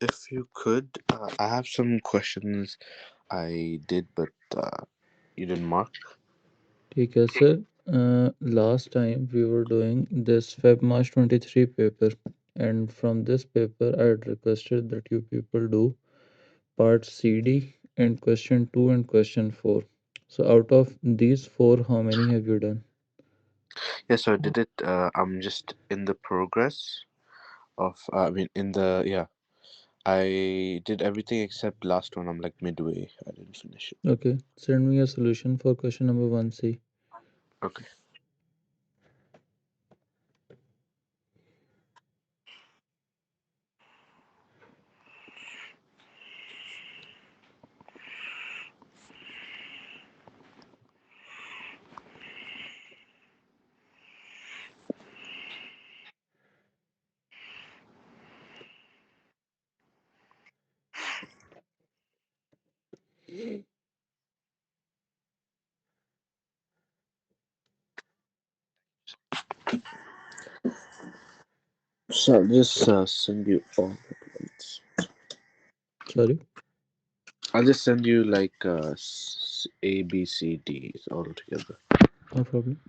If you could, I have some questions I did, but you didn't mark. ठीक है sir. Last time we were doing this Feb March 23 paper, and from this paper I had requested that you people do part CD and question 2 and question 4. So out of these 4, how many have you done? Yes, so I did it. I'm just in the progress of. I mean, in the yeah. I did everything except last one. I'm like midway. I didn't finish it. Okay, send me a solution for question number 1C. Okay. So I'll just send you all at once. Sorry. I'll just send you like A, B, C, D all together. No problem.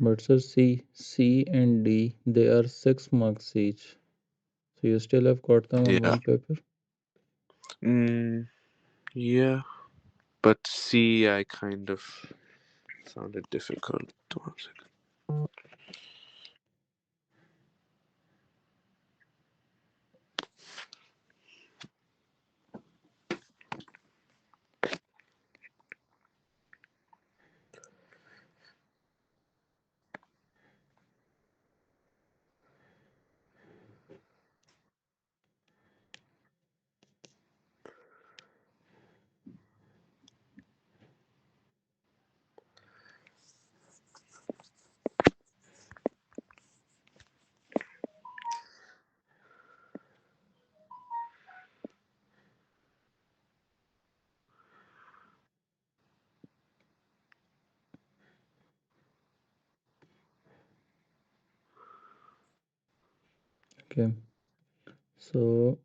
But sir, C and D, they are 6 marks each. So you still have got them on Yeah. one paper. Yeah. But C, I kind of found it difficult. 1 second. Okay. So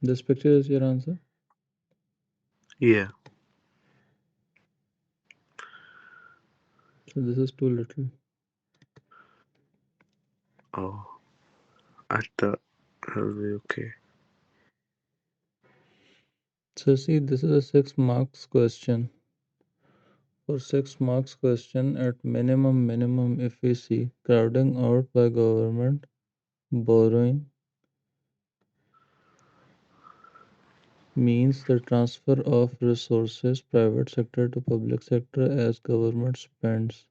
this picture is your answer. Yeah. So this is too little. Oh, I thought that'll be okay. So see, this is a 6 marks question. For 6 marks question, at minimum, if we see crowding out by government, borrowing means the transfer of resources private sector to public sector as government spends.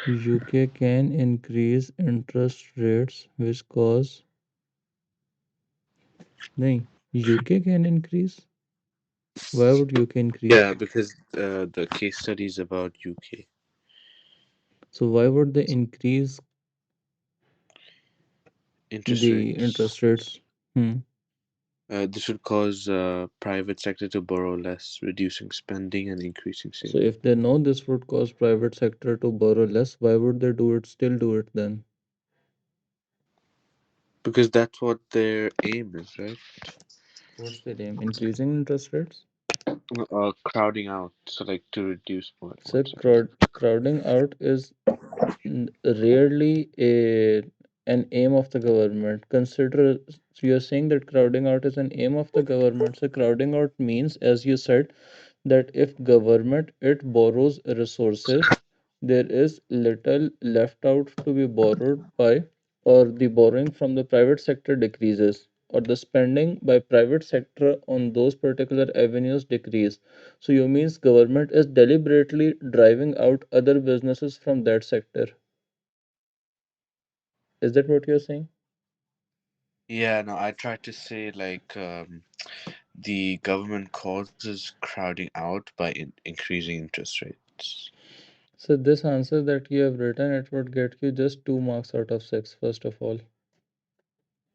UK can increase interest rates which cause nahi, UK can increase. Why would UK increase? Yeah, because the case study is about UK So why would they increase interest the rates. interest rates? Hmm. This would cause private sector to borrow less, reducing spending and increasing So saving. if they know this would cause private sector to borrow less, why would they do it? Still do it then? Because that's what their aim is, right? What's their aim? Increasing interest rates? Crowding out, so like to reduce more. So 1 second. crowding out is rarely an aim of the government. Consider, so you're saying that crowding out is an aim of the government. So crowding out means, as you said, that if government it borrows resources, there is little left out to be borrowed by, or the borrowing from the private sector decreases, or the spending by private sector on those particular avenues decrease. So you means government is deliberately driving out other businesses from that sector. Is that what you're saying? Yeah, no, I tried to say like the government causes crowding out by increasing interest rates. So this answer that you have written, it would get you just 2 marks out of 6, first of all.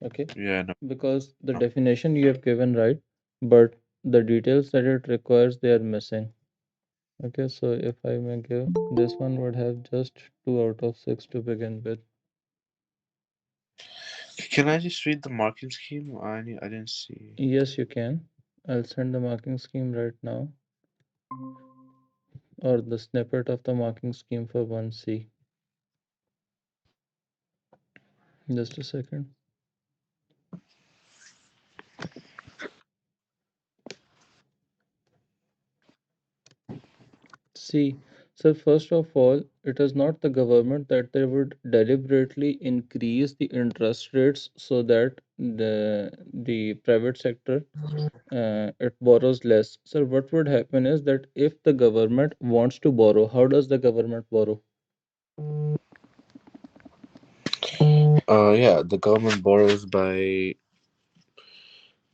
Okay? Yeah, no. Because the definition you have given right, but the details that it requires, they are missing. Okay, so if I may give, this one would have just 2 out of 6 to begin with. Can I just read the marking scheme? I didn't see. Yes, you can. I'll send the marking scheme right now, or the snippet of the marking scheme for 1C. Just a second. See, so first of all, it is not the government that they would deliberately increase the interest rates so that the private sector it borrows less. So what would happen is that if the government wants to borrow, how does the government borrow? Yeah, the government borrows by,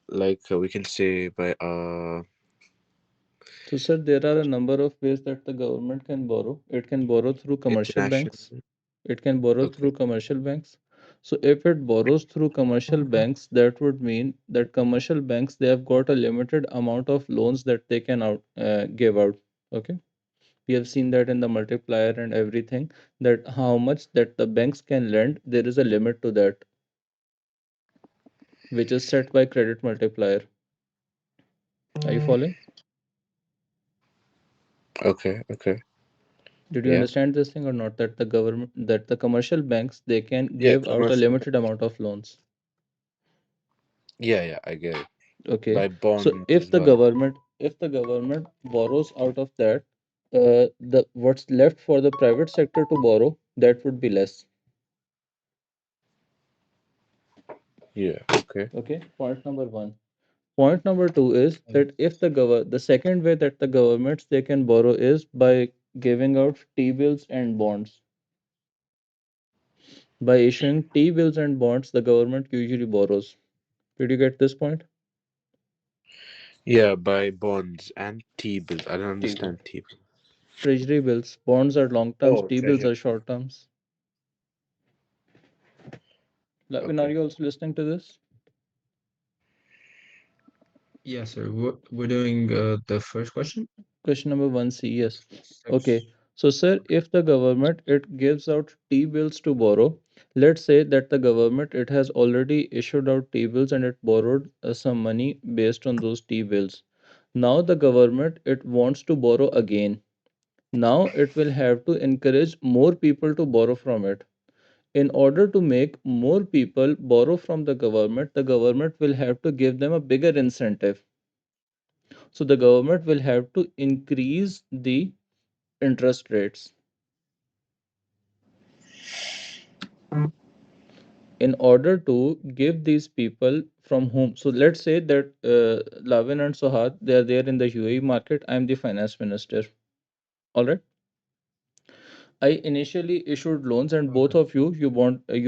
like, we can say by So, sir, there are a number of ways that the government can borrow. It can borrow through commercial international. banks. It can borrow Okay. through commercial banks. So, if it borrows through commercial banks, that would mean that commercial banks they have got a limited amount of loans that they can give out. Okay, we have seen that in the multiplier and everything, that how much that the banks can lend, there is a limit to that, which is set by credit multiplier. Are you following? Okay. Okay. Did you Yeah. understand this thing or not? That the government, that the commercial banks, they can Yeah. give out a Commercial. limited amount of loans. Yeah. Yeah. I get it. Okay. By So bonds if as the well. government, if the government borrows out of that, the what's left for the private sector to borrow, that would be less. Yeah. Okay. Okay. Point number one. Point number two is that if the second way that the governments they can borrow is by giving out T-bills and bonds. By issuing T-bills and bonds, the government usually borrows. Did you get this point? Yeah, by bonds and T-bills. I don't T-bill. understand T-bills. Treasury bills. Bonds are long terms, Oh, T-bills treasure. are short terms. Lavin, are Okay. you also listening to this? Yeah, sir. We're doing the first question. Question number 1C, yes. Okay. Six. So, sir, if the government it gives out T-bills to borrow, let's say that the government it has already issued out T-bills and it borrowed some money based on those T-bills. Now the government it wants to borrow again. Now it will have to encourage more people to borrow from it. In order to make more people borrow from the government will have to give them a bigger incentive. So the government will have to increase the interest rates in order to give these people from whom. So let's say that Lavin and Sohad they are there in the UAE market. I am the finance minister. All right. I initially issued loans, and both of you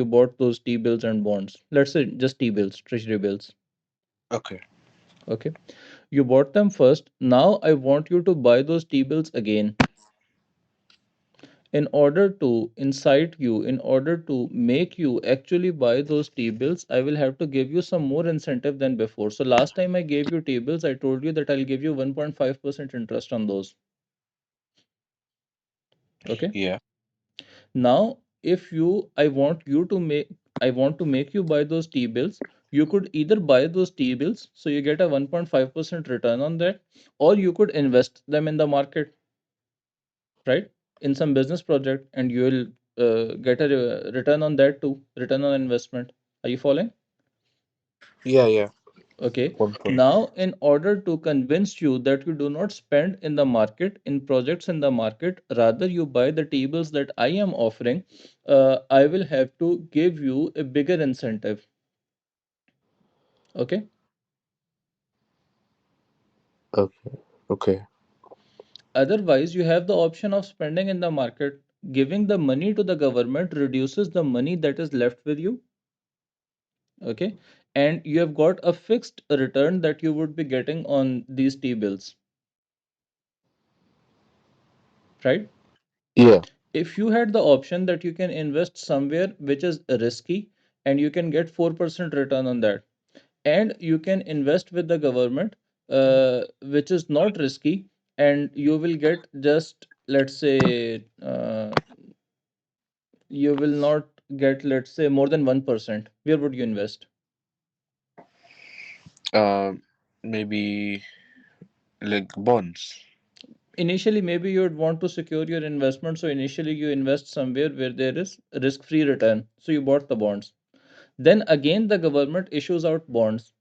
bought those T bills and bonds. Let's say just T bills, treasury bills. Okay. Okay. You bought them first. Now I want you to buy those T bills again. In order to incite you, in order to make you actually buy those T bills, I will have to give you some more incentive than before. So last time I gave you T bills, I told you that I'll give you 1.5% interest on those. Okay. Yeah. Now, if I want to make you buy those T bills, you could either buy those T bills, so you get a 1.5% return on that, or you could invest them in the market, right? In some business project, and you will get a return on that too, return on investment. Are you following? Yeah. Yeah. Okay. One point. Now, in order to convince you that you do not spend in the market, in projects in the market, rather you buy the tables that I am offering, I will have to give you a bigger incentive. Okay. Okay. Okay. Otherwise, you have the option of spending in the market. Giving the money to the government reduces the money that is left with you. Okay. And you have got a fixed return that you would be getting on these T bills, right? Yeah. If you had the option that you can invest somewhere which is risky and you can get 4% return on that, and you can invest with the government which is not risky, and you will get just, let's say, you will not get, let's say, more than 1%. Where would you invest? Um, Maybe like bonds. Initially, maybe you would want to secure your investment, so initially you invest somewhere where there is risk-free return. So you bought the bonds. Then again, the government issues out bonds.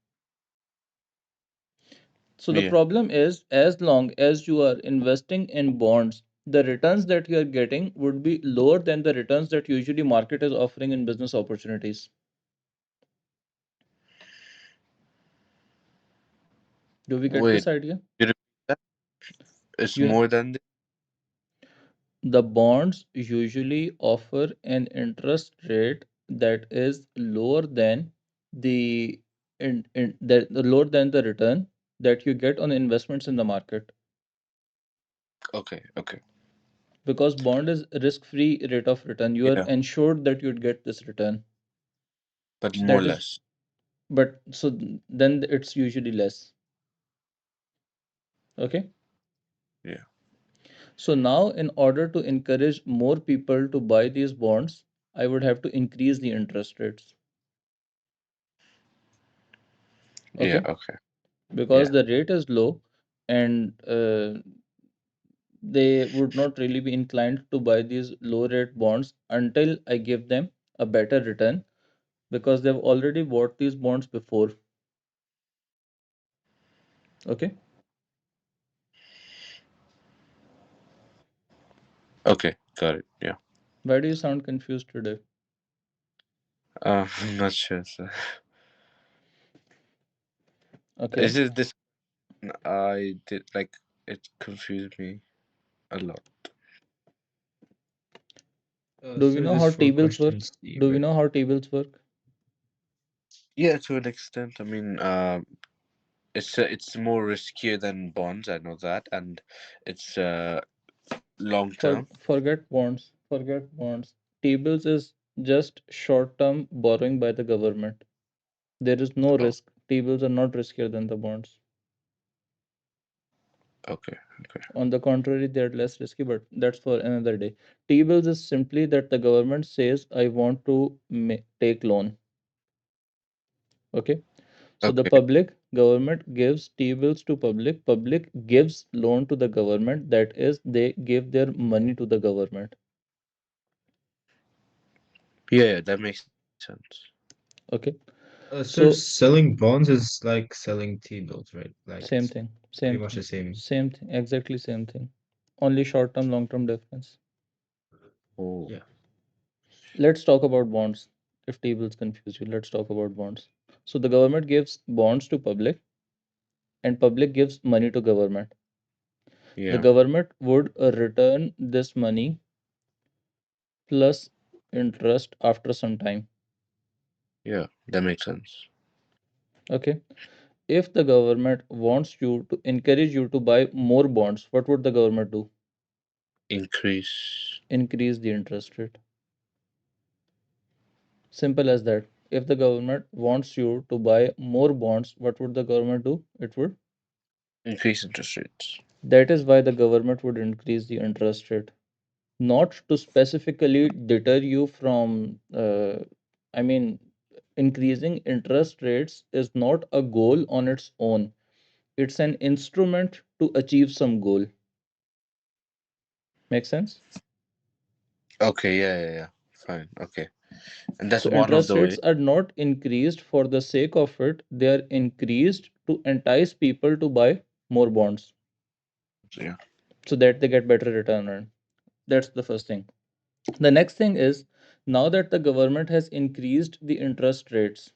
So the Yeah. problem is, as long as you are investing in bonds, the returns that you are getting would be lower than the returns that usually market is offering in business opportunities. Do we get this Wait. idea? You repeat that? It's You more than The bonds usually offer an interest rate that is lower than the lower than the return that you get on investments in the market, okay. Okay. because bond is risk free rate of return. You are Yeah, ensured that you'd get this return. but So more or that is, less. but so then it's usually less. Okay. Yeah. So now, in order to encourage more people to buy these bonds, I would have to increase the interest rates. Yeah. Okay, Okay. because Yeah. the rate is low, and they would not really be inclined to buy these low rate bonds until I give them a better return, because they've already bought these bonds before. Okay. Okay. Got it. Yeah. Why do you sound confused today? I'm not sure. So. Okay. Is it this? I did like it confused me a lot. Do we Sir, know just how for tables work? questions C, Do we right? know how tables work? Yeah, to an extent. I mean, it's more riskier than bonds. I know that, and it's long term. Forget bonds. Forget bonds. Tables is just short term borrowing by the government. There is no Oh, risk. Tables are not riskier than the bonds. okay, okay, On the contrary, they are less risky, but that's for another day. T-bills is simply that the government says, I want to take loan. Okay. So the okay. government gives T-bills to public gives loan to the government. That is, they give their money to the government. Yeah, yeah, that makes sense. Okay. Sir, So selling bonds is like selling T-bills, right? Like same it's thing, pretty same much the thing, same. same thing, exactly same thing. Only short term, long term difference. Oh, Yeah. Let's talk about bonds. If T-bills confuse you, let's talk about bonds. So the government gives bonds to public, and public gives money to government. The yeah, government would return this money plus interest after some time. yeah, that makes sense. Okay. If the government wants you to encourage you to buy more bonds, what would the government do? Increase, Increase the interest rate. Simple as that. If the government wants you to buy more bonds, what would the government do? It would. increase interest rates. That is why the government would increase the interest rate, not to specifically deter you from, I mean, increasing interest rates is not a goal on its own. It's an instrument to achieve some goal. Make sense? Okay, yeah, yeah, yeah. Fine. Okay, and that's So one of interest the rates ways. are not increased for the sake of it. They are increased to entice people to buy more bonds Yeah, so that they get better return on. That's the first thing. The next thing is, now that the government has increased the interest rates,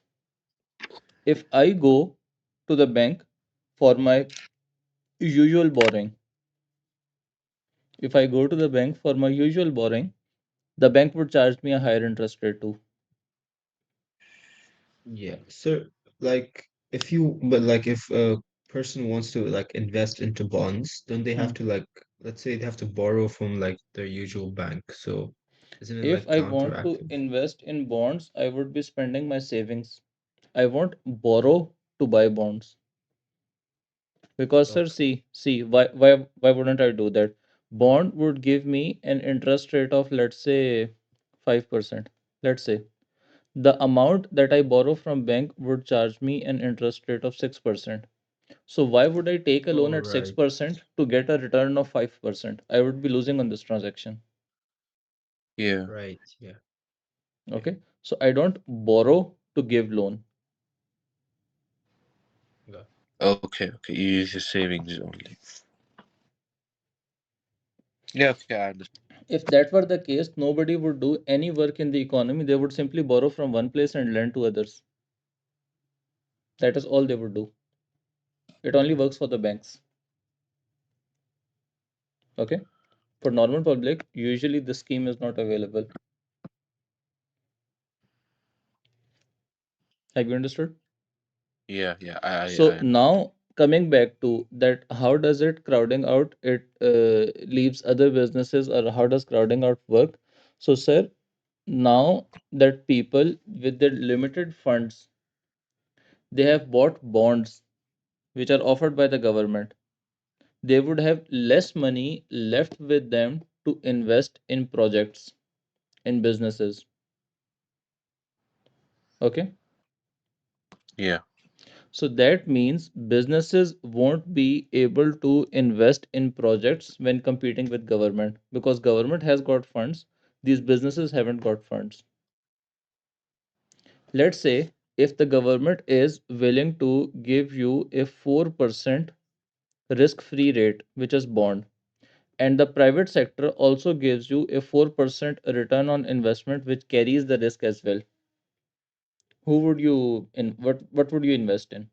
if I go to the bank for my usual borrowing, if I go to the bank for my usual borrowing, the bank would charge me a higher interest rate too. Yeah. So, like, if you, but like, if a person wants to like invest into bonds, don't they Hmm. have to like, let's say they have to borrow from like their usual bank. So, isn't it If like I want to counteractive? invest in bonds, I would be spending my savings. I won't borrow to buy bonds. Because sir, Okay. see, why wouldn't I do that? Bond would give me an interest rate of, let's say, 5%. Let's say the amount that I borrow from bank would charge me an interest rate of 6%. So why would I take a loan All at right. 6% to get a return of 5%? I would be losing on this transaction. Yeah. Right. Yeah. Yeah. Okay. So I don't borrow to give loan. Got. Okay, okay. You use your savings only. Yeah, okay, I understand. If that were the case, nobody would do any work in the economy. They would simply borrow from one place and lend to others. That is all they would do. It only works for the banks. Okay. For normal public, usually the scheme is not available. Have you understood? Yeah, yeah. So I now coming back to that, how does it crowding out? It leaves other businesses, or how does crowding out work? So, sir, now that people with their limited funds, they have bought bonds which are offered by the government. They would have less money left with them to invest in projects, in businesses. Okay. yeah. So that means businesses won't be able to invest in projects when competing with government, because government has got funds, these businesses haven't got funds. Let's say if the government is willing to give you a 4% risk free rate, which is bond, and the private sector also gives you a 4% return on investment, which carries the risk as well, who would you in what would you invest in?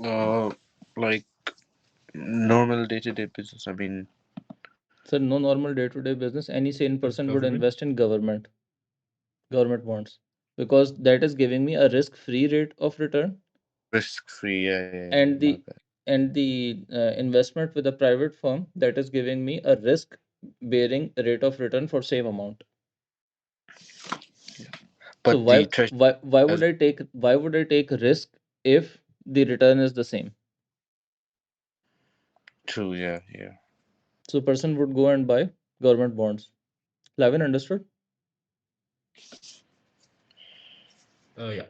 Uh, like normal day-to-day business. I mean, So no normal day-to-day business, any sane person would Government. invest in government bonds, because that is giving me a risk-free rate of return, risk-free. Yeah, yeah, yeah. and My the bad. investment with a private firm, that is giving me a risk-bearing rate of return for same amount. So But the treasury why has would I take risk if the return is the same? true. Yeah, yeah. So person would go and buy government bonds. Lavin, understood? Yeah.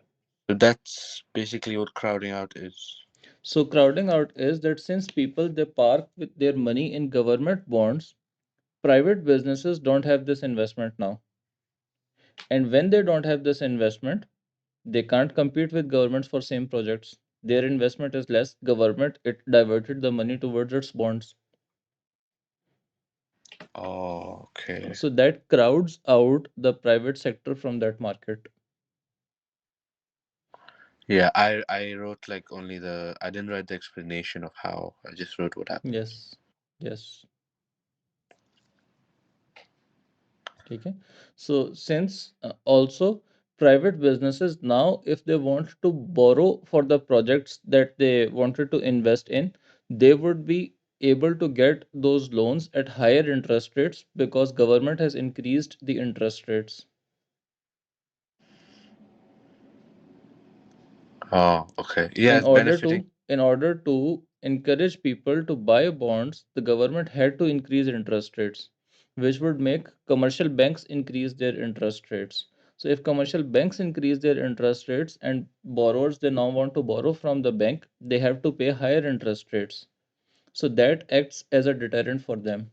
So that's basically what crowding out is. So crowding out is that since people they park with their money in government bonds, private businesses don't have this investment now. And when they don't have this investment, they can't compete with governments for same projects. Their investment is less. Government it diverted the money towards its bonds. Oh, okay. So that crowds out the private sector from that market. Yeah, I wrote like only the. I didn't write the explanation of how. I just wrote what happened. Yes. Yes. Okay. So since also private businesses now, if they want to borrow for the projects that they wanted to invest in, they would be able to get those loans at higher interest rates because government has increased the interest rates. Oh, okay. Yeah, in it's order to benefiting. in order to encourage people to buy bonds, the government had to increase interest rates, which would make commercial banks increase their interest rates. So if commercial banks increase their interest rates and borrowers they now want to borrow from the bank, they have to pay higher interest rates. So that acts as a deterrent for them.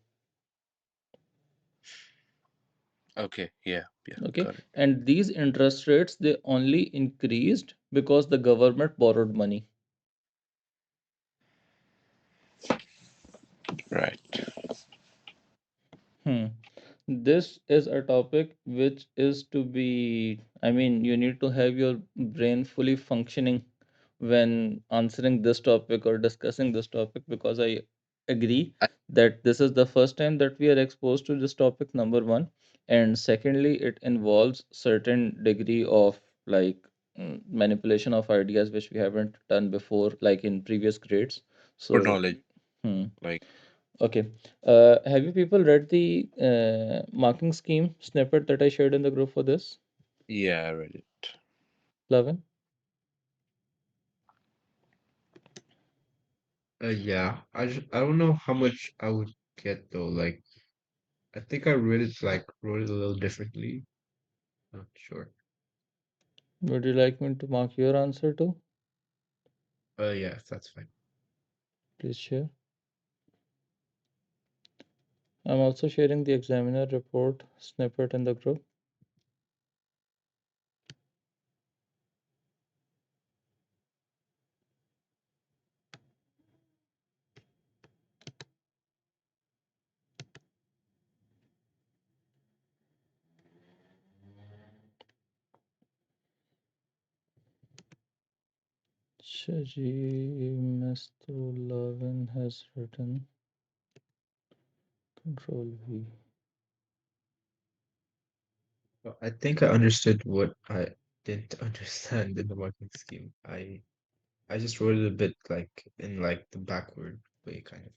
Okay. Yeah, yeah. Okay. Got it. And these interest rates they only increased because the government borrowed money. Right. Hmm. This is a topic which is to be, I mean, you need to have your brain fully functioning when answering this topic or discussing this topic, because I agree I, that this is the first time that we are exposed to this topic, number one. And secondly, it involves certain degree of like manipulation of ideas which we haven't done before, like in previous grades. for So, knowledge, hmm. like Okay. Have you people read the marking scheme snippet that I shared in the group for this? yeah, I read it. Lavin? Yeah. I don't know how much I would get though. Like, I think I wrote it a little differently. Not sure. Would you like me to mark your answer too? Yeah, that's fine. Please share. I'm also sharing the examiner report snippet in the group. Shaji Mastulavin has written Control V. Well, I think I understood what I didn't understand in the marking scheme. I just wrote it a bit like in like the backward way, kind of.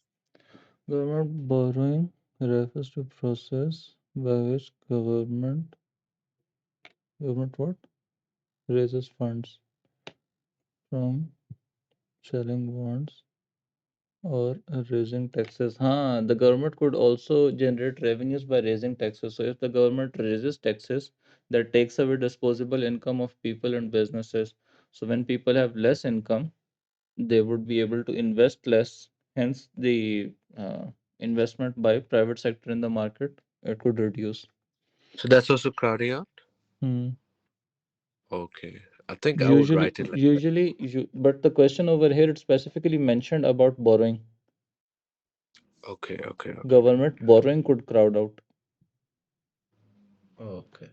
Government borrowing refers to process by which government what? Raises funds from selling bonds or raising taxes. The government could also generate revenues by raising taxes. So if the government raises taxes, that takes away disposable income of people and businesses. So when people have less income, they would be able to invest less. Hence, the investment by private sector in the market it could reduce. So that's also crowding out. Hmm. Okay, I think I would write it like that. But the question over here it specifically mentioned about borrowing. Okay, okay, okay. Government borrowing could crowd out. Oh, okay.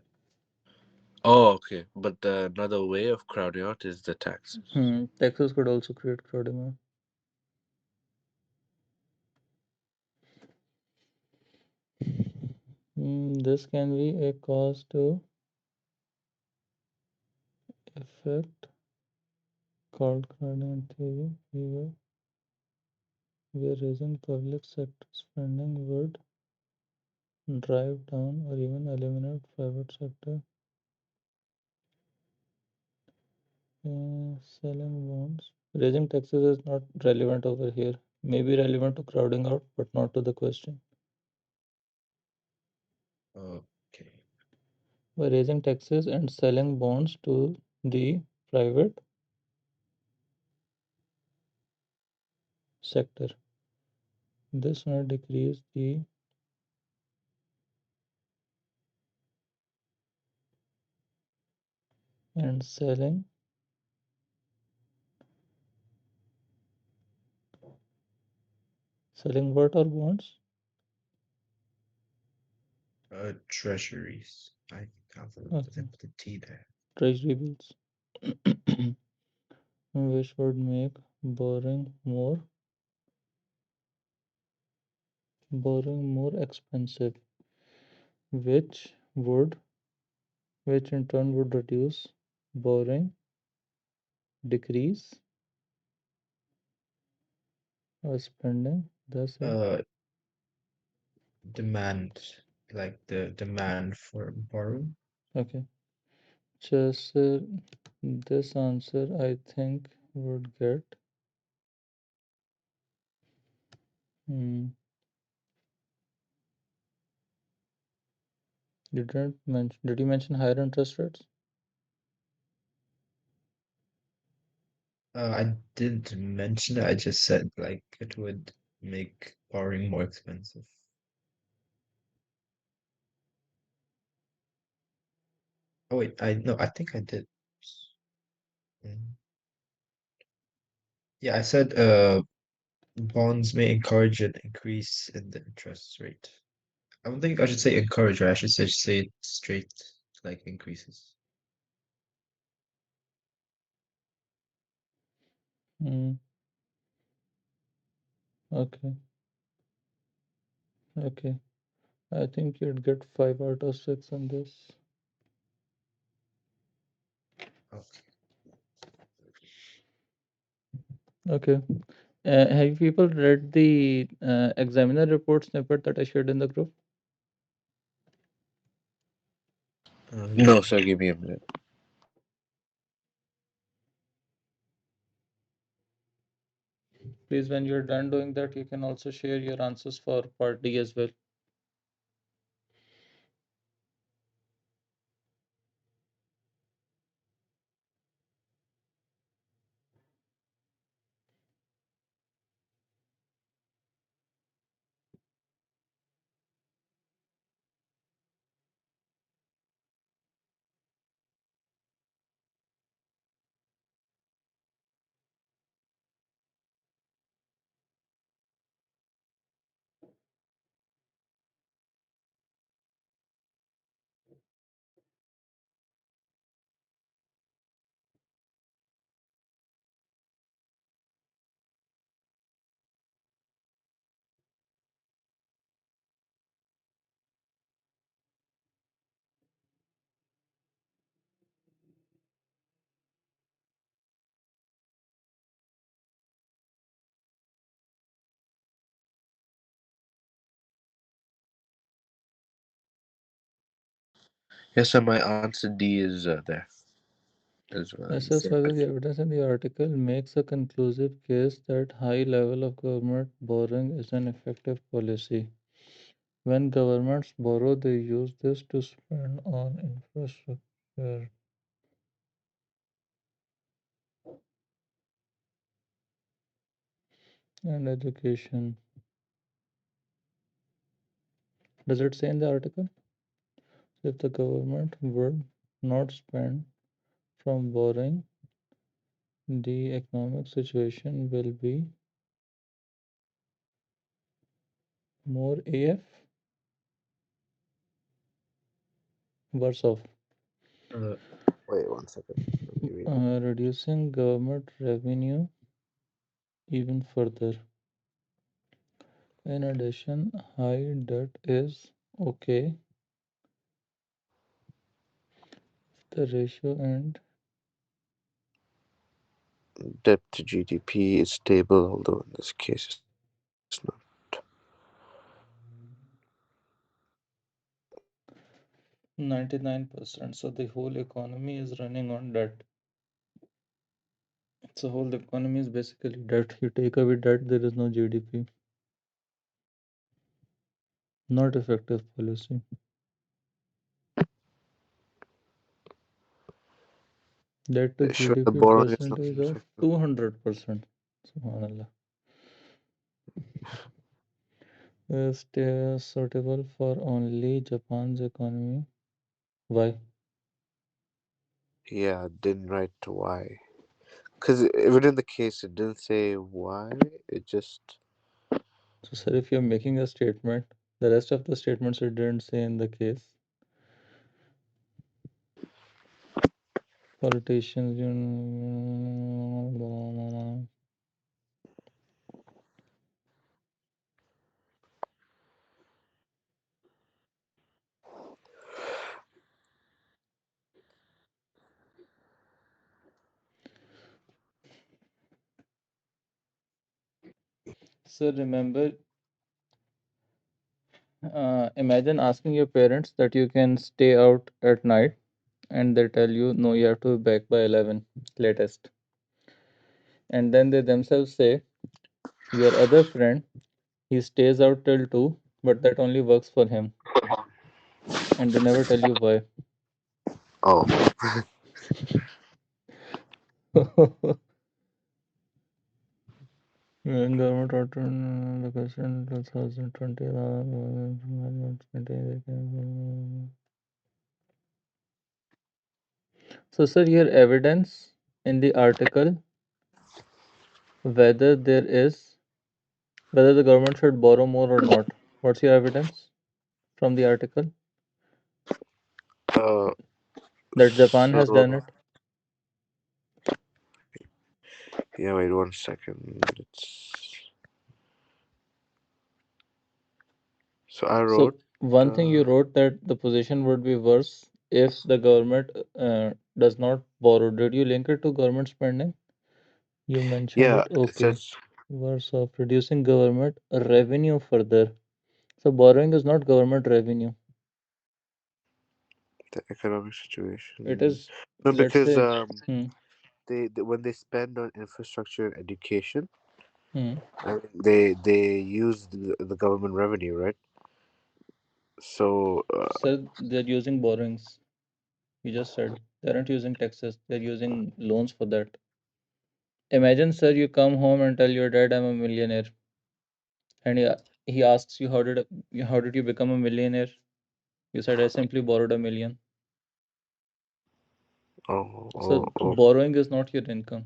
Oh, okay. But the another way of crowding out is the taxes. Taxes could also create crowding out. This can be a cause to effect called crowding theory, where raising public sector spending would drive down or even eliminate private sector selling bonds. Raising taxes is not relevant over here. May be relevant to crowding out, but not to the question. Okay. By raising taxes and selling bonds to the private sector, this may decrease the and selling what or bonds? Treasuries. I have Okay, put the T there. treasury bills, which would make borrowing more expensive, which would which in turn would reduce borrowing, decrease or spending. Thus, Uh, demand, like the demand for borrowing. okay. Just this answer, I think, would get. Hmm, Did you mention higher interest rates? I didn't mention it. I just said like it would make borrowing more expensive. Oh wait, I no, I think I did. Mm. Yeah, I said bonds may encourage an increase in the interest rate. I don't think I should say encourage, right? I should say it straight like increases. Hmm, okay, okay. I think you'd get 5 out of 6 on this. Okay. Okay. Have you people read the examiner report snippet that I shared in the group? No, sir. Give me a minute. Please, when you're done doing that, you can also share your answers for part D as well. Yes, sir. My answer D is there as well. Assess whether the evidence in the article makes a conclusive case that high level of government borrowing is an effective policy. When governments borrow, they use this to spend on infrastructure and education. Does it say in the article? If the government would not spend from borrowing, the economic situation will be more AF, worse off, Uh, Wait 1 second. Let me read it. reducing government revenue even further. In addition, high debt is okay if the ratio and Debt to GDP is stable, although in this case it's not. 99%. So the whole economy is running on debt. So whole economy is basically debt. You take away debt, there is no GDP. Not effective policy. Debt to Sure, the GDP borrowing is not percentage of effective. 200%. Subhanallah. Is still suitable for only Japan's economy. Why? Yeah, didn't write why. Because even in the case, it didn't say why. It just. So, sir, if you're making a statement, the rest of the statements it didn't say in the case. Politicians, so remember, imagine asking your parents that you can stay out at night and they tell you, no, you have to be back by 11 latest. And then they themselves say, your other friend, he stays out till 2, but that only works for him. And they never tell you why. Oh, When government ordered the question 2020, so, sir, your evidence in the article whether there is whether the government should borrow more or not. What's your evidence from the article uh, that Japan has so done it? yeah, wait 1 second. So I So wrote. one thing you Uh, wrote that the position would be worse if the government does not borrow. Did you link it to government spending? You mentioned yeah, it. it Okay. says Worse of reducing government revenue further. So borrowing is not government revenue. the economic It situation. is, No, let's because say, hmm, they when they spend on infrastructure and education, Hmm. I mean, they use the government revenue, right? So Sir, they're using borrowings. You just said they aren't using taxes. They're using loans for that. Imagine, sir, you come home and tell your dad, "I'm a millionaire," and he asks you, "How did you become a millionaire?" You said, "I simply borrowed 1 million." oh, oh, So oh. borrowing is not your income.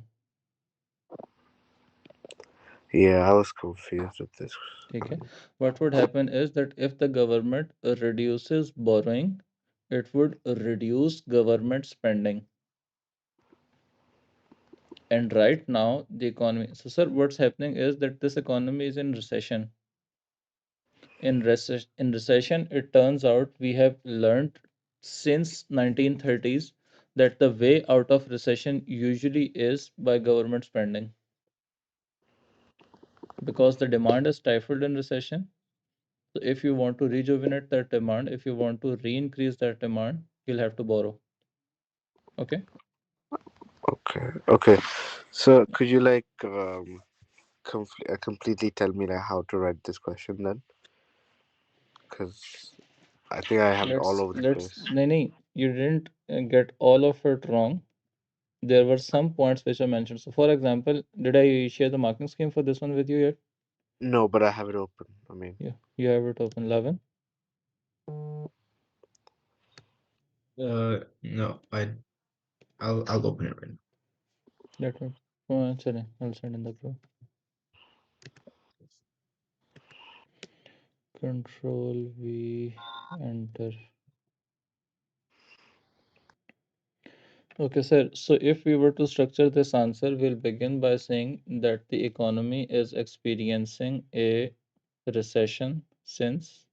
Yeah, I was confused with this. Okay. What would happen is that if the government reduces borrowing, it would reduce government spending. And right now, the economy. So, sir, what's happening is that this economy is in recession. In recession, it turns out we have learned since 1930s that the way out of recession usually is by government spending because the demand is stifled in recession. So if you want to rejuvenate that demand, if you want to re-increase that demand, you'll have to borrow. Okay. Okay, okay. So could you like completely tell me like how to write this question then? Because I think I have it all over the Let's place. Nani, you didn't get all of it wrong. There were some points which I mentioned. So for example, did I share the marking scheme for this one with you yet? No, but I have it open. I mean, Yeah, you have it open. 11. No, I'll open it right now. Let me sorry, I'll send in the group. Control V, enter. Okay, sir. So if we were to structure this answer, we'll begin by saying that the economy is experiencing a recession since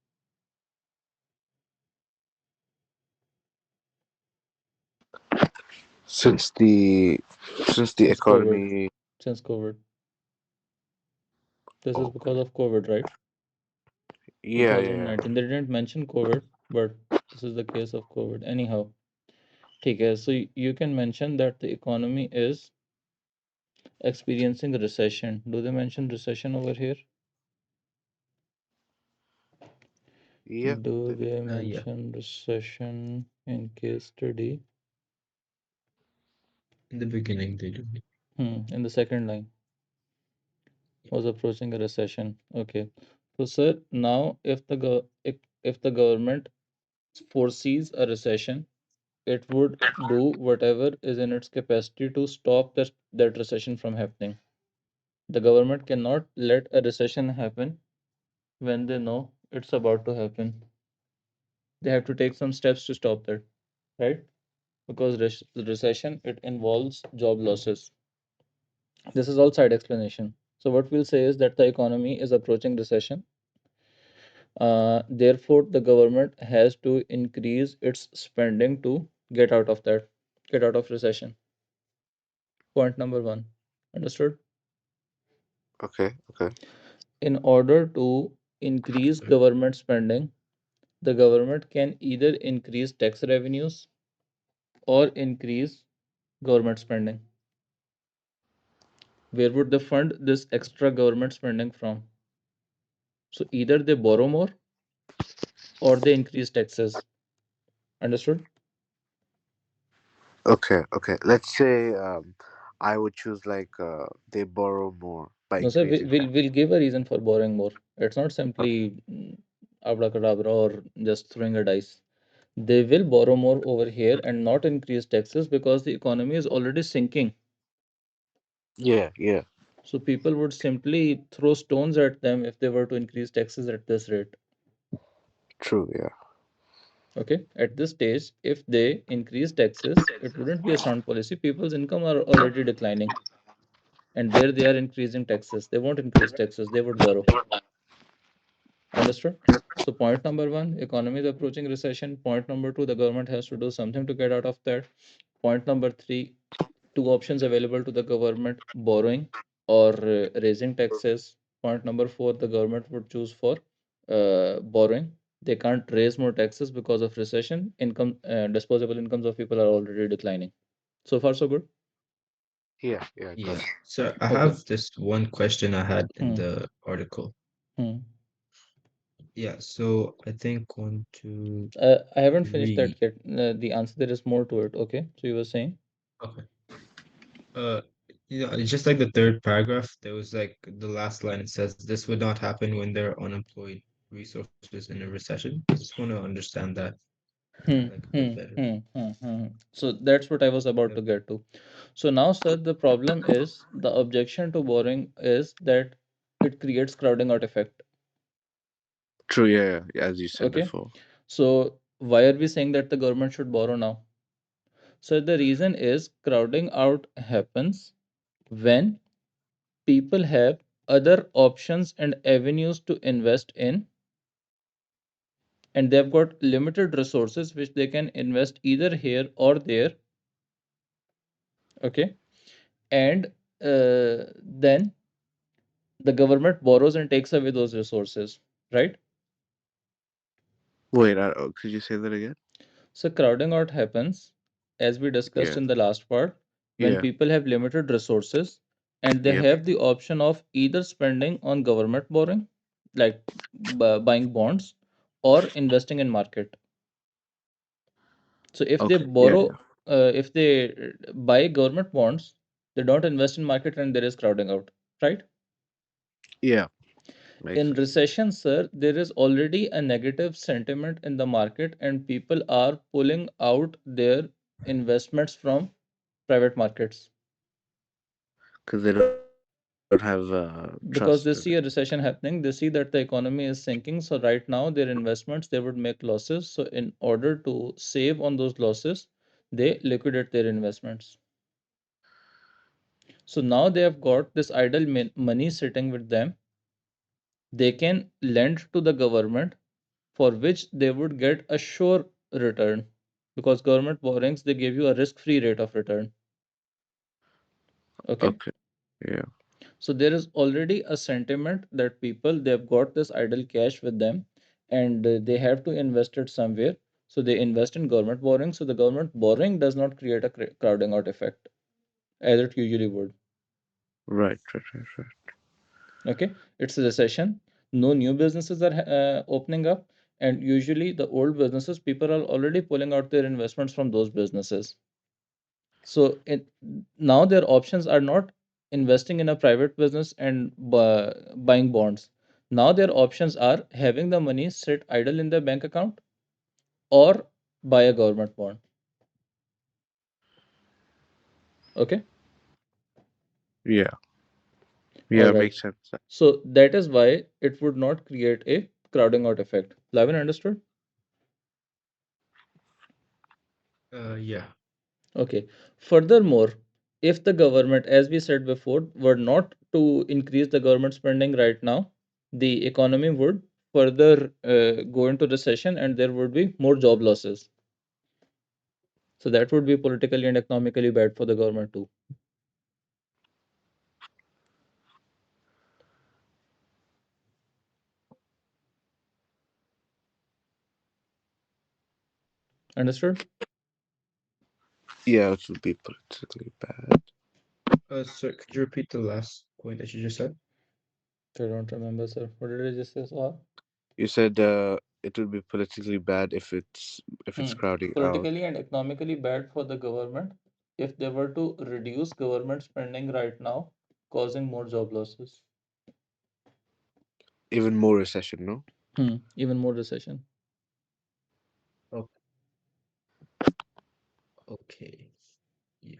the since the since COVID. economy. Since COVID. This is Okay. because of COVID, right? Yeah, yeah, yeah. 2019. They didn't mention COVID, but this is the case of COVID. Anyhow, okay. So you can mention that the economy is experiencing a recession. Do they mention recession over here? Yeah, Do they did. they Yeah, mention recession in case study? in the beginning they do. In the second line, was approaching a recession. Okay. So, sir, now if the government foresees a recession, it would do whatever is in its capacity to stop that recession from happening. The government cannot let a recession happen when they know it's about to happen. They have to take some steps to stop that, right? Because recession, it involves job losses. This is all side explanation. So what we'll say is that the economy is approaching recession. Therefore, the government has to increase its spending to get out of recession. Point number one. Understood? Okay, okay, In order to increase government spending, the government can either increase tax revenues or increase government spending. Where would they fund this extra government spending from? So either they borrow more or they increase taxes. Understood? okay. Let's say I would choose like they borrow more by No, sir, increasing tax. we'll give a reason for borrowing more. It's not simply abracadabra or just throwing a dice. They will borrow more over here and not increase taxes because the economy is already sinking. Yeah, yeah. So people would simply throw stones at them if they were to increase taxes at this rate. True. Yeah. Okay, at this stage, if they increase taxes, it wouldn't be a sound policy. People's income are already declining, and there they are increasing taxes. They won't increase taxes, they would borrow. Understood? So point number one, economy is approaching recession. Point number two, the government has to do something to get out of that. Point number three, two options available to the government: borrowing or raising taxes. Point number four, the government would choose for borrowing. They can't raise more taxes because of recession. Disposable incomes of people are already declining. So far, so good. Yeah, yeah, got Yeah. it. So I Okay. have this one question I had in Hmm. the article. Hmm. Yeah, so I think one, two, I haven't finished that three. yet. The answer, there is more to it. Okay. So you were saying? Okay. Uh, it's just like the third paragraph, there was like the last line. It says this would not happen when there are unemployed resources in a recession. I just want to understand that Hmm. like a bit Hmm. better. Hmm. Hmm. Hmm. So that's what I was about Yep. to get to. So now, sir, the problem is the objection to borrowing is that it creates crowding out effect. True, yeah, yeah, as you said Okay. before. So why are we saying that the government should borrow now? So the reason is crowding out happens when people have other options and avenues to invest in, and they've got limited resources which they can invest either here or there. Okay. And then the government borrows and takes away those resources, right? Wait, could you say that again? So crowding out happens, as we discussed Yeah, in the last part, when yeah, people have limited resources and they yep. have the option of either spending on government borrowing, like buying bonds, or investing in market. So if they Okay, yeah, borrow, if they buy government bonds, they don't invest in market and there is crowding out, right? yeah, makes In sense. recession, sir, there is already a negative sentiment in the market and people are pulling out their investments from private markets Because they don't have trust in it. because they see a recession happening. They see that the economy is sinking. So right now their investments, they would make losses. So in order to save on those losses, they liquidate their investments. So now they have got this idle money sitting with them. They can lend to the government, for which they would get a sure return, because government borrowings, they give you a risk free rate of return. Okay. Okay, yeah, So there is already a sentiment that people, they've got this idle cash with them, and they have to invest it somewhere. So they invest in government borrowing. So the government borrowing does not create a crowding out effect as it usually would. right, right, right, right. Okay. It's a recession, no new businesses are opening up, and usually the old businesses, people are already pulling out their investments from those businesses. So now their options are not investing in a private business and buying bonds. Now their options are having the money sit idle in their bank account or buy a government bond. Okay. Yeah, All yeah, right. makes sense. So that is why it would not create a crowding out effect. Lavin, understood? Yeah. Okay. Furthermore, if the government, as we said before, were not to increase the government spending right now, the economy would further go into recession and there would be more job losses. So that would be politically and economically bad for the government too. Understood? Yeah, it would be politically bad. So could you repeat the last point that you just said? I don't remember, sir. What did I just say? Oh. You said it would be politically bad if it's crowding out Politically and economically bad for the government if they were to reduce government spending right now, causing more job losses. even more recession. No. Even more recession. Oh, okay. Yeah.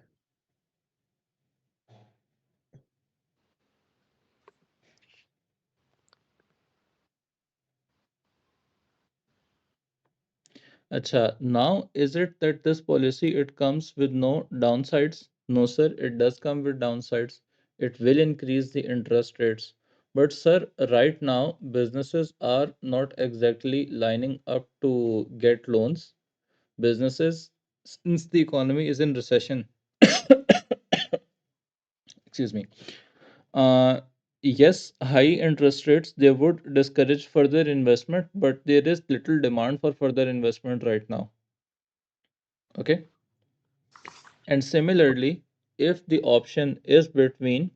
Acha, now is it that this policy, it comes with no downsides? No, sir, it does come with downsides. It will increase the interest rates. But sir, right now businesses are not exactly lining up to get loans. Businesses, since the economy is in recession, excuse me. Uh, yes, high interest rates, they would discourage further investment, but there is little demand for further investment right now. Okay. And similarly, if the option is between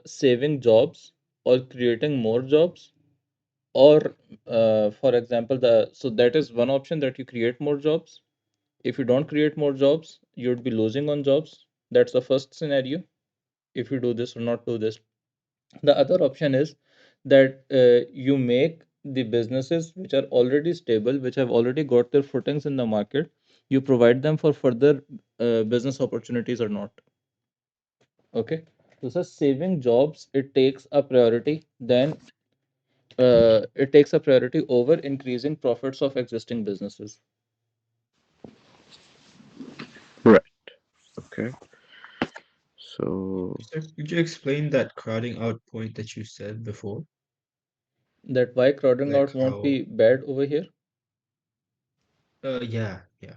saving jobs or creating more jobs, or for example, that is one option, that you create more jobs. If you don't create more jobs, you'd be losing on jobs. That's the first scenario, if you do this or not do this. The other option is that you make the businesses which are already stable, which have already got their footings in the market, you provide them for further business opportunities or not. Okay. So saving jobs, it takes a priority, then it takes a priority over increasing profits of existing businesses. Right. Okay. So Sir, could you explain that crowding out point that you said before? That why crowding Like out won't how, be bad over here. yeah, yeah.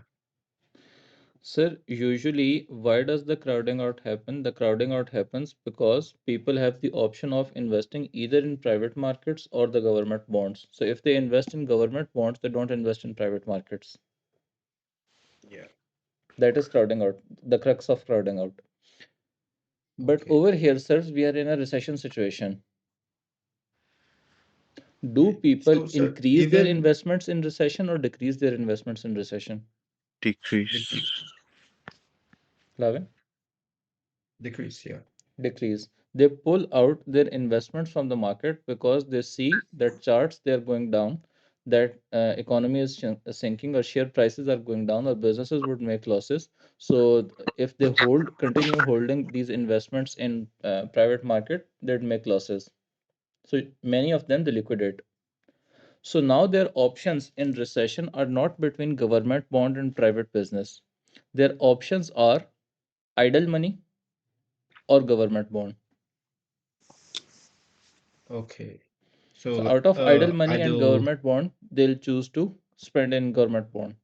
Sir, usually, why does the crowding out happen? The crowding out happens because people have the option of investing either in private markets or the government bonds. So if they invest in government bonds, they don't invest in private markets. Yeah. That is crowding out, the crux of crowding out. But Okay. over here, sirs, we are in a recession situation. Do Right. people So, sir, increase their given investments in recession or decrease their investments in recession? decrease. decrease, Lavin? decrease, yeah. Decrease. They pull out their investments from the market because they see that charts, they are going down, that economy is sinking, or share prices are going down, or businesses would make losses. So if they continue holding these investments in private market, they'd make losses. So many of them, they liquidate. So now their options in recession are not between government bond and private business. Their options are idle money or government bond. Okay. So, So out of idle money and idle, government bond, they'll choose to spend in government bond.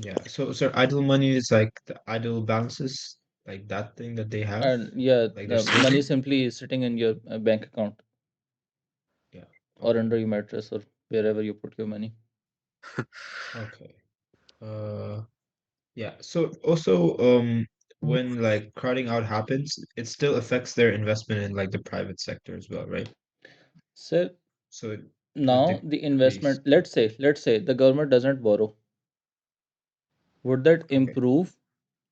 yeah. So, sir, idle money is like the idle balances, like that thing that they have, And yeah, like they're the money saving. simply is sitting in your bank account Yeah. or Okay. under your mattress or wherever you put your money. Okay. Uh, yeah. So also, when like crowding out happens, it still affects their investment in like the private sector as well, right? So So it now the decrease. investment, let's say the government doesn't borrow. Would that Okay. improve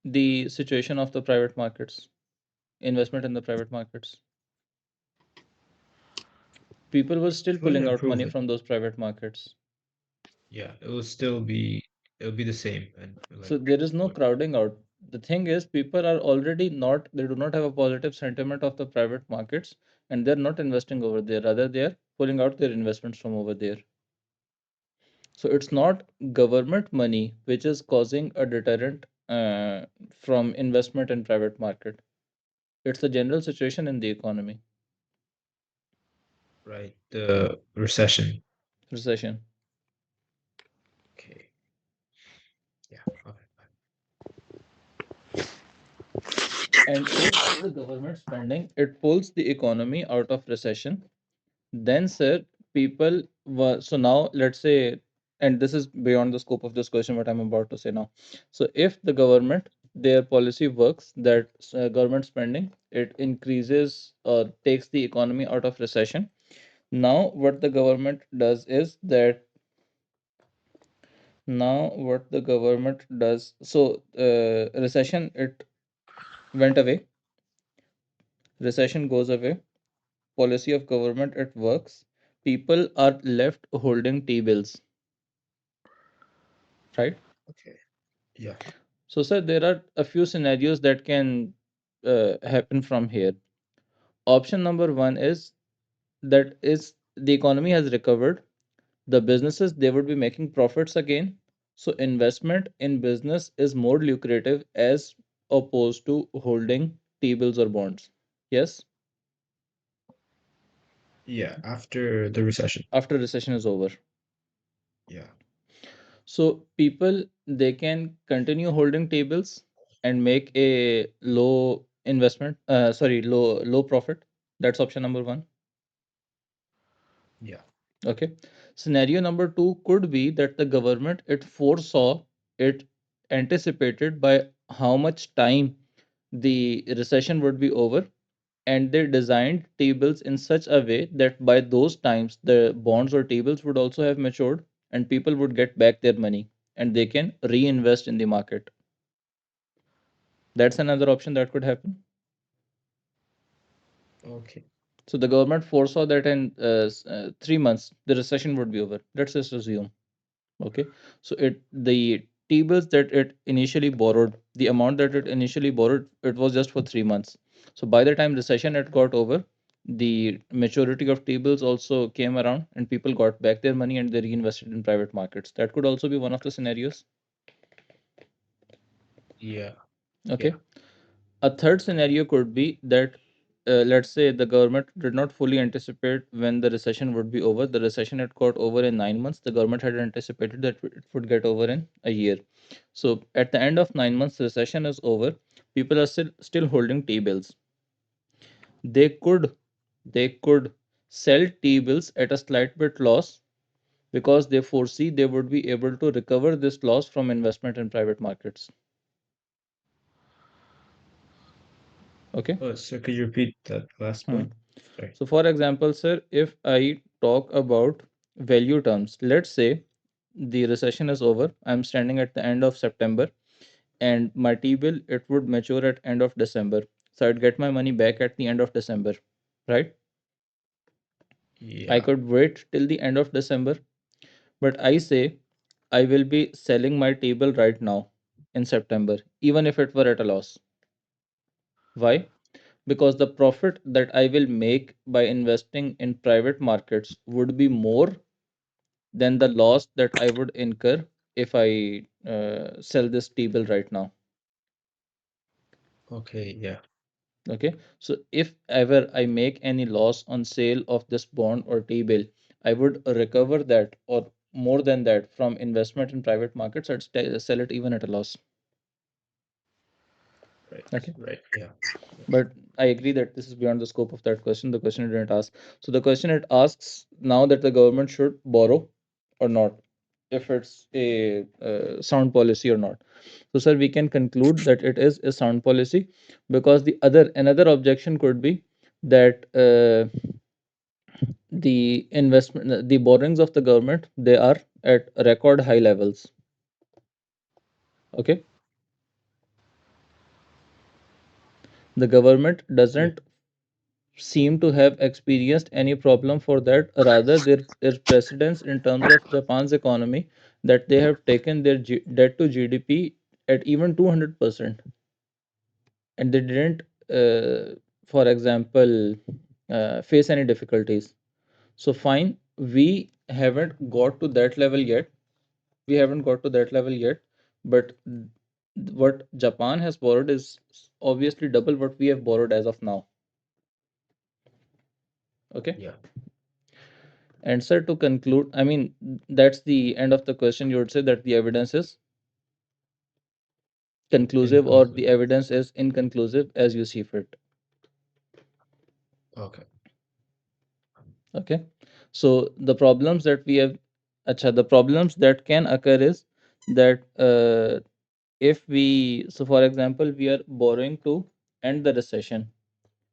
the situation of the private markets? Investment in the private markets. People were still It wouldn't pulling out improve money it. from those private markets. Yeah, it will still be it'll be the same and So like there is no what? crowding out. The thing is, people are already not, they do not have a positive sentiment of the private markets, and they're not investing over there. Rather, they're pulling out their investments from over there. So it's not government money which is causing a deterrent from investment in private market. It's the general situation in the economy, Right. The recession. recession. Okay. Yeah. Okay. And if the government spending, it pulls the economy out of recession, then, sir, people were, so now let's say, and this is beyond the scope of this question, what I'm about to say now. So if the government, their policy works, that government spending, it increases or takes the economy out of recession. Now what the government does is that, now what the government does, so recession, it went away, recession goes away, policy of government, it works, people are left holding T-bills, right? Okay. Yeah. So, sir, there are a few scenarios that can happen from here. Option number one is that is the economy has recovered. The businesses, they would be making profits again. So investment in business is more lucrative as opposed to holding T-bills or bonds. Yes, Yeah. After the recession. after recession is over. Yeah. So people, they can continue holding T-bills and make a low investment, low profit. That's option number one. Yeah. Okay. Scenario number two could be that the government, it foresaw, it anticipated by how much time the recession would be over, and they designed T-bills in such a way that by those times the bonds or T-bills would also have matured, and people would get back their money and they can reinvest in the market. That's another option that could happen. Okay. So the government foresaw that in 3 months the recession would be over. Let's just assume. Okay, so it the T-bills that it initially borrowed, the amount that it initially borrowed, it was just for 3 months. So by the time recession had got over, the maturity of T-bills also came around, and people got back their money and they reinvested in private markets. That could also be one of the scenarios. Yeah. Yeah. Okay. A third scenario could be that, let's say, the government did not fully anticipate when the recession would be over. The recession had got over in 9 months. The government had anticipated that it would get over in a year. So at the end of 9 months, the recession is over. People are still holding T bills. They could they could sell T bills at a slight bit loss because they foresee they would be able to recover this loss from investment in private markets. Okay. Oh, so could you repeat that last Hmm. point? Sorry. So, for example, sir, if I talk about value terms, let's say the recession is over. I'm standing at the end of September, and my T bill it would mature at end of December. So I'd get my money back at the end of December, right? I Yeah. could wait till the end of December, but I say I will be selling my T bill right now in September, even if it were at a loss. Why? Because the profit that I will make by investing in private markets would be more than the loss that I would incur if I sell this T-bill right now. Okay. Yeah. Okay, so if ever I make any loss on sale of this bond or T-bill, I would recover that or more than that from investment in private markets. I'd sell it even at a loss. Right. Okay, Right. Yeah. Yeah. but I agree that this is beyond the scope of that question. The question it didn't ask. So the question it asks now that the government should borrow or not, if it's a sound policy or not. So, sir, we can conclude that it is a sound policy because the other another objection could be that the borrowings of the government they are at record high levels. Okay, the government Yeah. doesn't seem to have experienced any problem for that. Rather, there is precedence in terms of Japan's economy that they have taken their debt to GDP at even 200%, and they didn't, for example, face any difficulties. So fine, we haven't got to that level yet. We haven't got to that level yet, but what Japan has borrowed is obviously double what we have borrowed as of now. Okay. Yeah. And sir, to conclude, I mean, that's the end of the question. You would say that the evidence is conclusive or the Inconclusive. evidence is inconclusive as you see fit. Okay. Okay. So the problems that we have, the problems that can occur is that if we, so for example, we are borrowing to end the recession.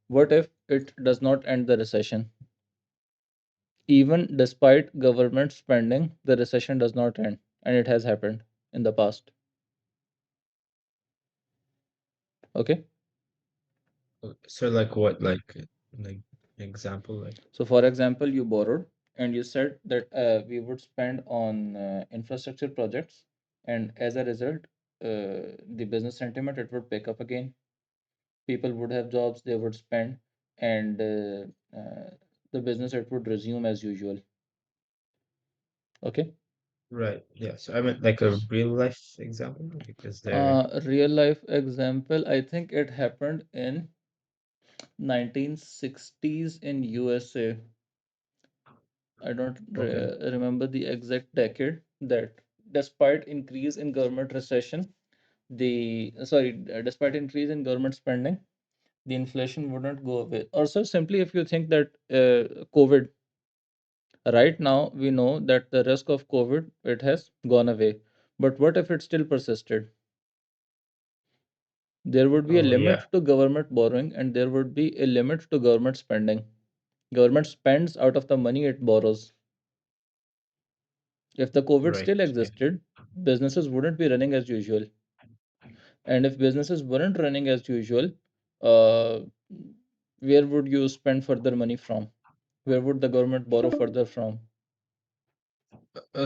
What if it does not end the recession? Even despite government spending, the recession does not end, and it has happened in the past. Okay. So like what? Like example, like So, for example, you borrowed and you said that we would spend on infrastructure projects, and as a result, the business sentiment it would pick up again. People would have jobs, they would spend, and the business it would resume as usual. Okay. right. Yeah. So I meant like a real life example because there. Real life example, I think it happened in 1960s in USA. I don't Okay. remember the exact decade that despite increase in government recession, despite increase in government spending, the inflation wouldn't go away. Also, simply if you think that COVID, right now we know that the risk of COVID it has gone away, but what if it still persisted? There would be a Oh yeah, limit to government borrowing and there would be a limit to government spending. Government spends out of the money it borrows. If the COVID right. still Yeah. existed, businesses wouldn't be running as usual. And if businesses weren't running as usual, uh, where would you spend further money from? Where would the government borrow further from?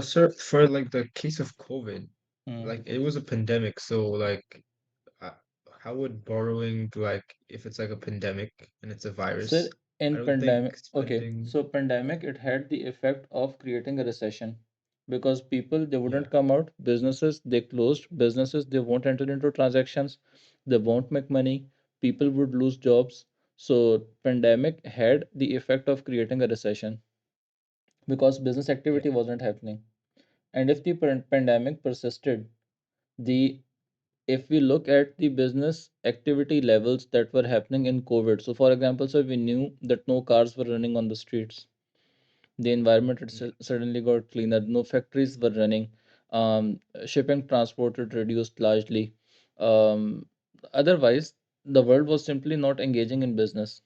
Sir, for like the case of COVID, Hmm. like it was a pandemic, so like, uh, how would borrowing like if it's like a pandemic and it's a So virus? I in don't think pandemic, okay, spending. so pandemic it had the effect of creating a recession because people they Yeah, wouldn't come out, businesses they closed, businesses they won't enter into transactions, they won't make money, people would lose jobs. So pandemic had the effect of creating a recession because business yeah, activity wasn't happening. And if the pandemic persisted, the if we look at the business activity levels that were happening in COVID, so for example, so we knew that no cars were running on the streets, the environment yeah, suddenly got cleaner, no factories were running, shipping transport had reduced largely. Um, Otherwise, the world was simply not engaging in business.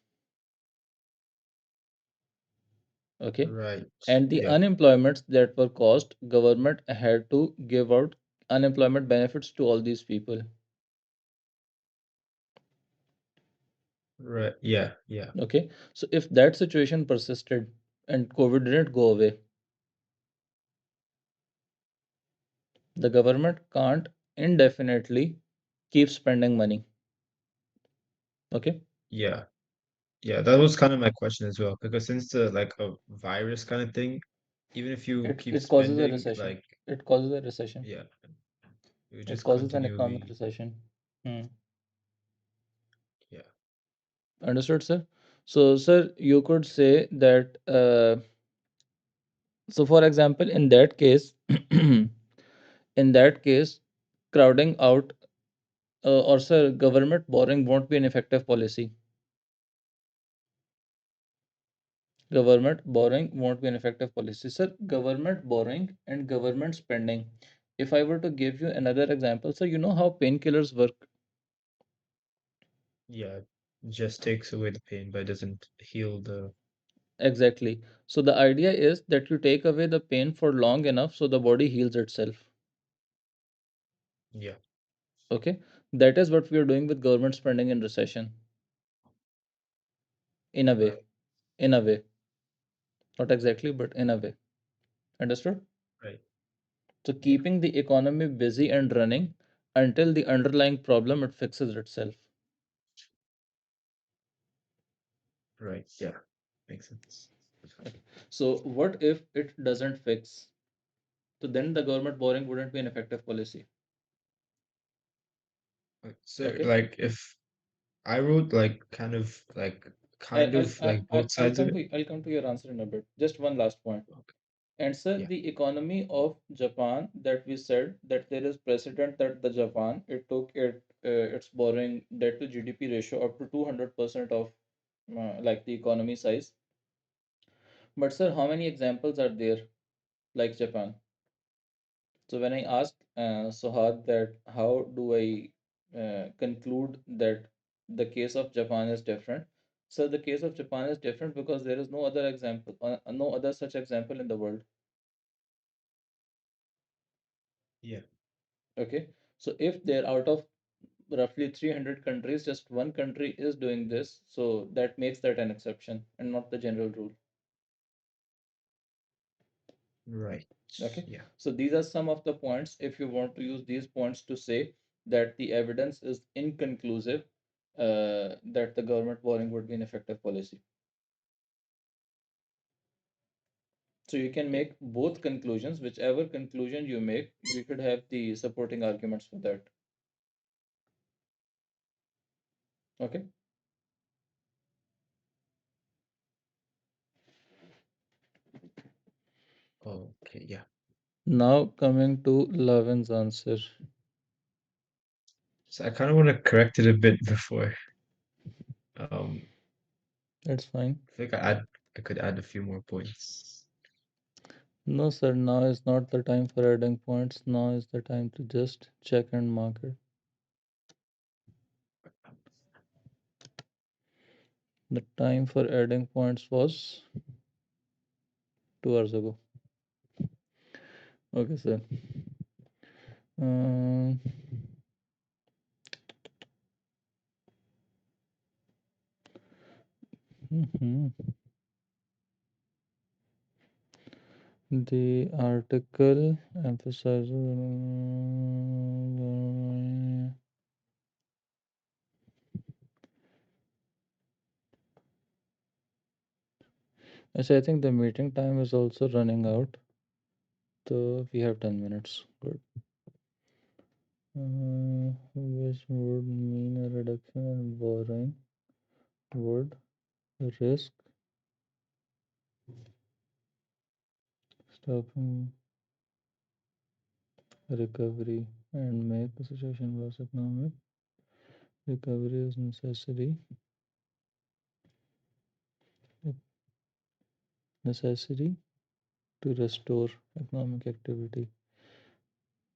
Okay, right. and the Yeah, unemployments that were caused, government had to give out unemployment benefits to all these people. right. Yeah, yeah, Okay, so if that situation persisted and COVID didn't go away, the government can't indefinitely keep spending money. Okay, yeah, yeah. That was kind of my question as well, because since the like a virus kind of thing, even if you keep it causes a spending, recession. like, It causes a recession. yeah, you It just causes an economic continually, recession. Hmm. yeah, Understood, sir? So, sir, you could say that. So, for example, in that case, in that case, crowding out or sir, government borrowing won't be an effective policy. Government borrowing won't be an effective policy. Sir, government borrowing and government spending. If I were to give you another example, so you know how painkillers work. yeah, just takes away the pain, but doesn't heal the, Exactly. So the idea is that you take away the pain for long enough so the body heals itself. yeah, Okay. That is what we are doing with government spending in recession. In a way. right, In a way. Not exactly, but in a way. Understood? right, So yeah, keeping the economy busy and running until the underlying problem it fixes itself. right, yeah, makes sense. Okay. So what if it doesn't fix? So then the government borrowing wouldn't be an effective policy. So Okay. like if I wrote like like both sides of it. I'll come to your answer in a bit. Just one last point. Okay. And sir, Yeah. the economy of Japan that we said that there is precedent that the Japan it took its borrowing debt to GDP ratio up to 200% of like the economy size. But sir, how many examples are there like Japan? So when I asked Sohad that how do I conclude that the case of Japan is different? So the case of Japan is different because there is no other example, no other such example in the world. Yeah. Okay, so if they're out of roughly 300 countries, just one country is doing this, so that makes that an exception and not the general rule. Right. Okay, Yeah. so these are some of the points. If you want to use these points to say that the evidence is inconclusive, that the government borrowing would be an effective policy. So you can Yeah. make both conclusions, whichever conclusion you make, you should have the supporting arguments for that. Okay, Okay. Yeah. now coming to Lavin's answer. So I kind of want to correct it a bit before. Um, That's fine. I think I could add a few more points. No, sir, now is not the time for adding points. Now is the time to just check and mark it. The time for adding points was 2 hours ago. Okay, sir. Um, mhm. The article emphasizes. Yes, I think the meeting time is also running out. So we have 10 minutes. Good. Which would mean a reduction in borrowing would risk stopping recovery and make the situation worse. Economic recovery is necessary to restore economic activity,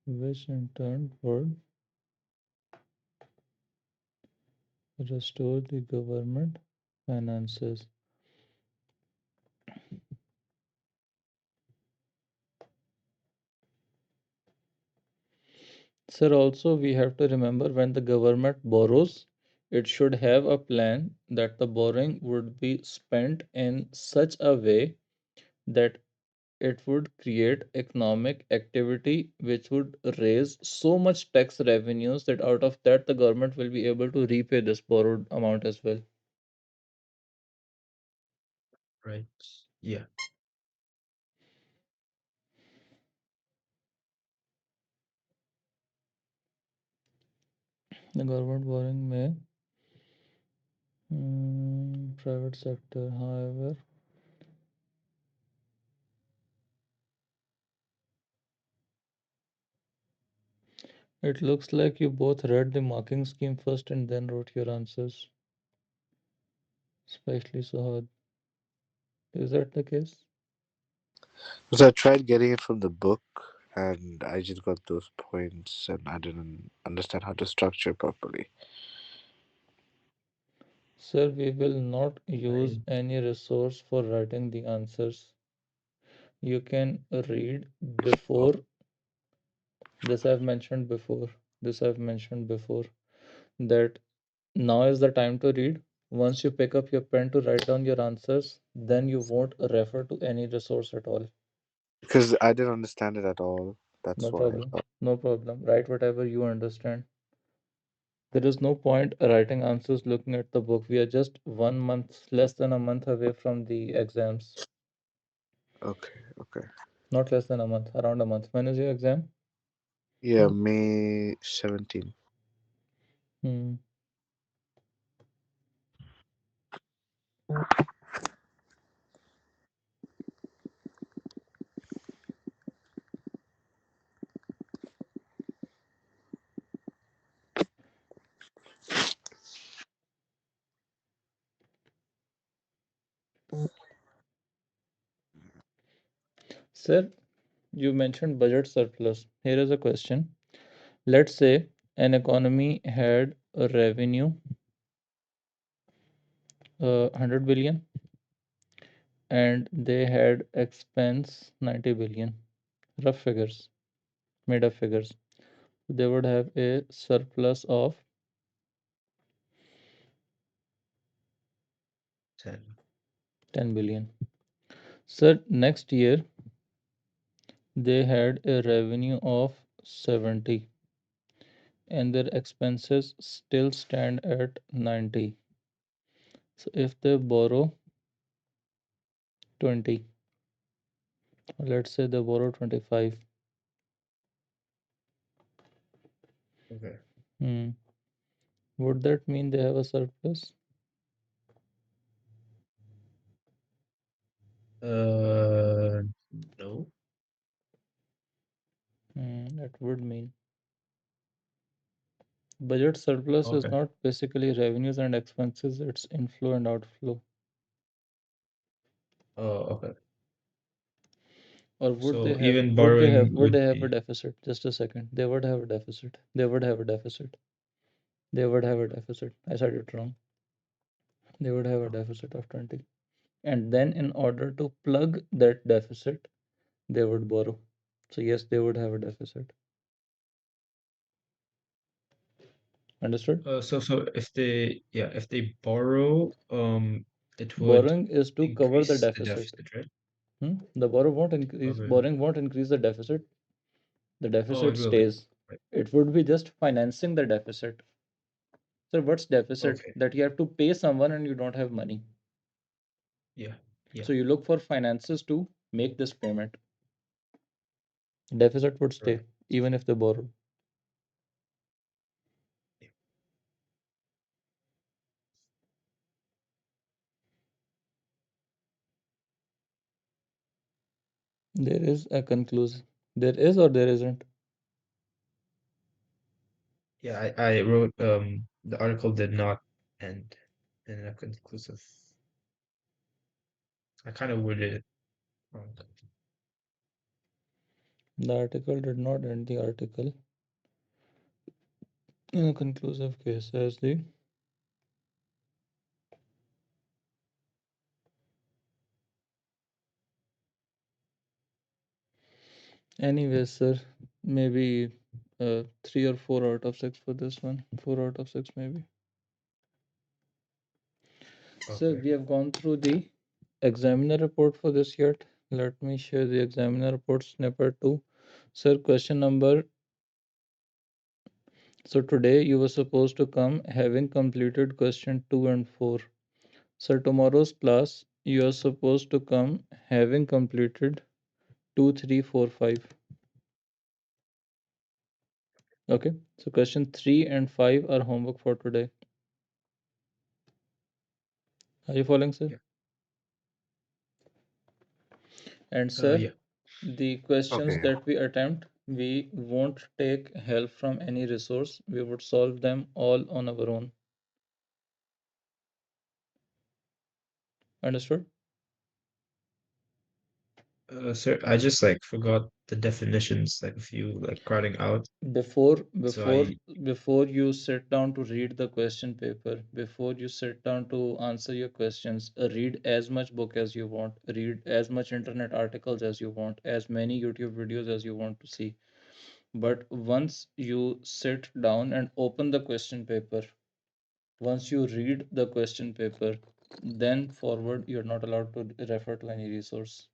which in turn would restore the government finances. Sir, also we have to remember when the government borrows, it should have a plan that the borrowing would be spent in such a way that it would create economic activity which would raise so much tax revenues that out of that the government will be able to repay this borrowed amount as well. Right. Yeah. The government borrowing may private sector, however, it looks like you both read the marking scheme first and then wrote your answers, especially Sahad. Is that the case? So I tried getting it from the book, and I just got those points, and I didn't understand how to structure properly. Sir, we will not use Fine. any resource for writing the answers. You can read before. This I've mentioned before. This I've mentioned before that now is the time to read. Once you pick up your pen to write down your answers, then you won't refer to any resource at all. Because I didn't understand it at all. That's No why. problem. No problem. Write whatever you understand. There is no point writing answers looking at the book. We are just 1 month, less than a month away from the exams. Okay, okay. Not less than a month, around a month. When is your exam? Yeah, May 17th. Hmm. Sir, you mentioned budget surplus. Here is a question. Let's say an economy had a revenue 100 billion and they had expense 90 billion. Rough figures, made up figures. They would have a surplus of 10. 10 billion. Sir, next year they had a revenue of 70 and their expenses still stand at 90. So if they borrow 20, let's say they borrow 25, Okay. hmm, would that mean they have a surplus? Uh, no. That would mean budget surplus is Okay. not basically revenues and expenses, it's inflow and outflow. Oh, okay. Or would they So have even borrowing would they would have a be deficit? Just a second. They would have a deficit. They would have a deficit. They would have a deficit. I said it wrong. They would have a deficit of 20. And then, in order to plug that deficit, they would borrow. So, yes, they would have a deficit. Understood? So if they borrow, it would Borrowing is to cover the increase the deficit. deficit, right? The borrow won't increase, Cover. borrowing won't increase the deficit. The Oh, deficit it will be. stays. Right. It would be just financing the deficit. So, what's deficit? Okay. That you have to pay someone and you don't have money. Yeah. Yeah. So, you look for finances to make this payment. Deficit would stay Right. even if they borrow. Yeah. There is a conclusion. There is or there isn't. Yeah, I wrote the article did not end in a conclusive. I kind of worded it wrong. The article did not end the article in a conclusive case as the. Anyways, sir, maybe 3 or 4 out of 6 for this one. 4 out of 6, maybe. So Okay. we have gone through the examiner report for this yet. Let me share the examiner report snippet too. Sir, question number. So today you were supposed to come having completed question 2 and 4. So tomorrow's class you are supposed to come having completed 2, 3, 4, 5. Okay. So question 3 and 5 are homework for today. Are you following, sir? Yeah. And sir, Yeah. the questions Okay. that we attempt, we won't take help from any resource. We would solve them all on our own. Understood? Sir, I just like forgot the definitions, like a few like crowding out. Before So before I before you sit down to read the question paper, before you sit down to answer your questions, read as much book as you want, read as much internet articles as you want, as many YouTube videos as you want to see. But once you sit down and open the question paper, once you read the question paper, then forward, you're not allowed to refer to any resource.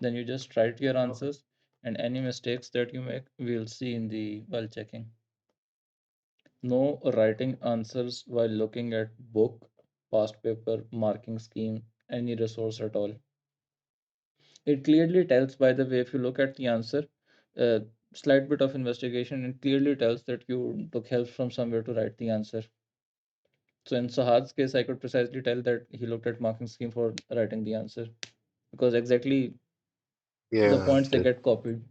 Then you just write your okay. answers, and any mistakes that you make, we'll see in the while checking. No writing answers while looking at book, past paper, marking scheme, any resource at all. It clearly tells, by the way, if you look at the answer, uh, slight bit of investigation, it clearly tells that you took help from somewhere to write the answer. So in Sahad's case, I could precisely tell that he looked at marking scheme for writing the answer because exactly the Yeah, points they did. get copied.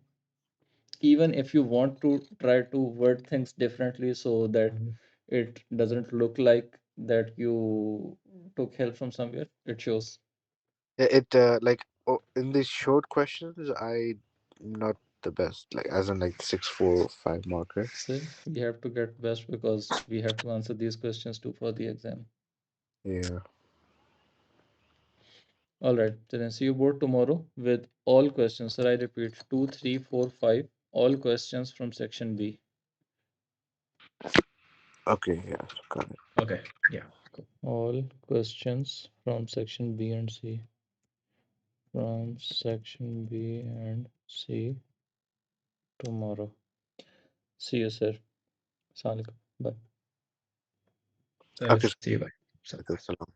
Even if you want to try to word things differently so that Mhm. it doesn't look like that you took help from somewhere, it shows. It like in these short questions, I'm not the best. Like as in like 6, 4, 5 marker. So we have to get best because we have to answer these questions too for the exam. Yeah. All right, then see you both tomorrow with all questions. Sir, I repeat, 2, 3, 4, 5, all questions from section B. Okay. Yeah. Got it. Okay. Yeah. Cool. All questions from section B and C. From section B and C tomorrow. See you, sir. Assalamu alaikum. Bye. See Okay. you. Bye. So. Okay. Salam.